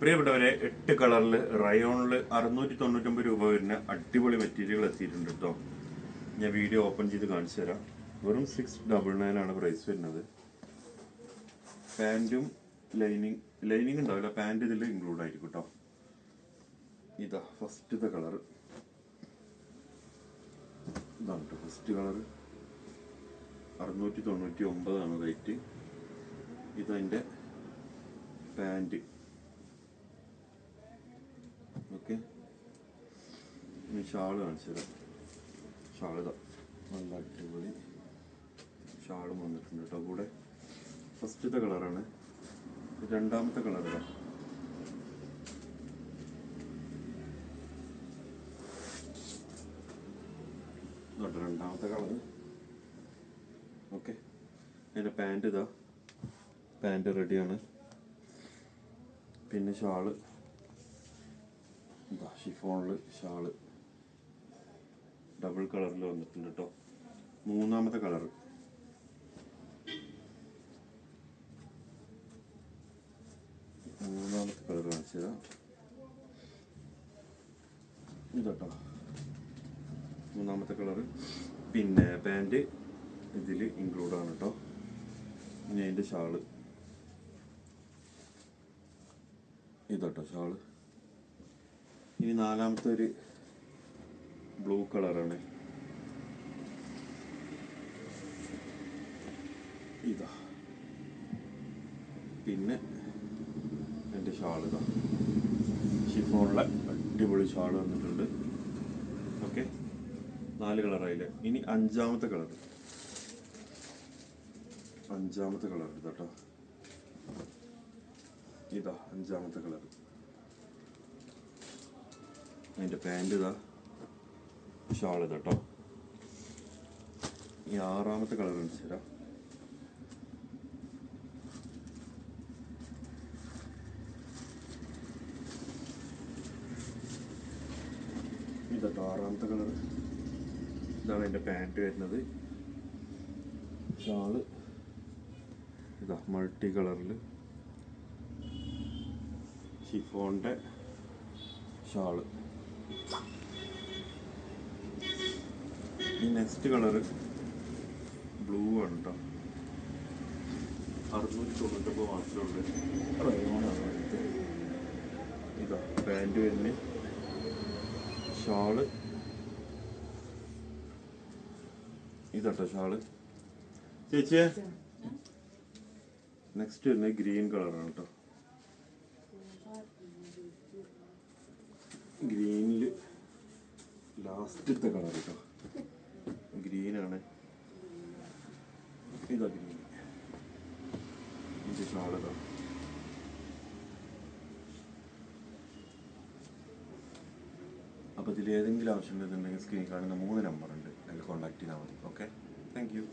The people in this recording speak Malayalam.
പ്രിയപ്പെട്ടവരെ 8 കളറിൽ റയോണിൽ 699 രൂപ വരുന്ന അടിപൊളി മെറ്റീരിയൽ എത്തിയിട്ടുണ്ട് കേട്ടോ. ഞാൻ വീഡിയോ ഓപ്പൺ ചെയ്ത് കാണിച്ചു തരാം. വെറും 699 ആണ് പ്രൈസ് വരുന്നത്. പാൻറ്റും ലൈനിങ് ഉണ്ടാവില്ല, പാൻറ് ഇതിൽ ഇൻക്ലൂഡ് ആയിരിക്കും കേട്ടോ. ഇതാ ഫസ്റ്റത്തെ കളർ, ഇതാണ് കേട്ടോ ഫസ്റ്റ് കളർ. 699 ആണ് റേറ്റ്. ഇതതിൻ്റെ പാൻറ്. ഓക്കെ, ഇനി ഷാള് കാണിച്ചു തരാം. ഷാൾ ഇതാ നല്ല അടിപൊളി ഷാളും വന്നിട്ടുണ്ട് കേട്ടോ കൂടെ. ഫസ്റ്റത്തെ കളറാണ്. രണ്ടാമത്തെ കളർ ഇതാ, രണ്ടാമത്തെ കളർ. ഓക്കെ, അതിൻ്റെ പാൻറ് ഇതാ, പാൻറ് റെഡിയാണ്. പിന്നെ ഷാള് ഇതാ, ഷിഫോണിൽ ഷാള് ഡബിൾ കളറിൽ വന്നിട്ടുണ്ട് കേട്ടോ. മൂന്നാമത്തെ കളർ കാണിച്ചു തരാം. ഇതാട്ടോ മൂന്നാമത്തെ കളർ. പിന്നെ പാൻറ് ഇതിൽ ഇൻക്ലൂഡ് ആണ് കേട്ടോ. ഇനി അതിൻ്റെ ഷാള് ഇതാട്ടോ ഷാള്. ഇനി നാലാമത്തെ ഒരു ബ്ലൂ കളറാണ്. ഇതാ, പിന്നെ എൻ്റെ ഷാൾ ഇതാ, ഷിഫോണിലെ അടിപൊളി ഷാൾ വന്നിട്ടുണ്ട്. ഓക്കെ, 4 കളറായില്ലേ. ഇനി അഞ്ചാമത്തെ കളർ ഇതാട്ടോ. ഇതാ അഞ്ചാമത്തെ കളർ. അതിൻ്റെ പാൻറ് ഇതാ, ഷാൾ ഇതാട്ടോ. ഈ ആറാമത്തെ കളർ കാണിച്ചു തരാം. ഇതാട്ടോ ആറാമത്തെ കളർ. ഇതാണ് എൻ്റെ പാൻറ് വരുന്നത്. ഷാള് ഇതാ മൾട്ടി കളറിൽ ഷിഫോണിൻ്റെ ഷാള്. ഈ നെക്സ്റ്റ് കളർ ബ്ലൂ ആണ് കേട്ടോ. 699 മാത്രമേ ഉള്ളൂ. റയോണാണ്. ഇതാ പാൻറ് വരുന്ന ഷാള് ഇതാട്ടോ ഷാള്. ചേച്ചിയെ നെക്സ്റ്റ് വരുന്നത് ഗ്രീൻ കളറാണ് കേട്ടോ. ഗ്രീനിൽ ലാസ്റ്റത്തെ കളർ കേട്ടോ. ഗ്രീനാണ്. ഇതാ ഗ്രീൻ. ഇതിൻ്റെ ഷാൾ ഇതാ. അപ്പോൾ ഇതിൽ ഏതെങ്കിലും ആവശ്യമുണ്ടെന്നുണ്ടെങ്കിൽ സ്ക്രീൻ കാണുന്ന 3 നമ്പറുണ്ട്, അതിൽ കോൺടാക്ട് ചെയ്താൽ മതി. Okay, thank you.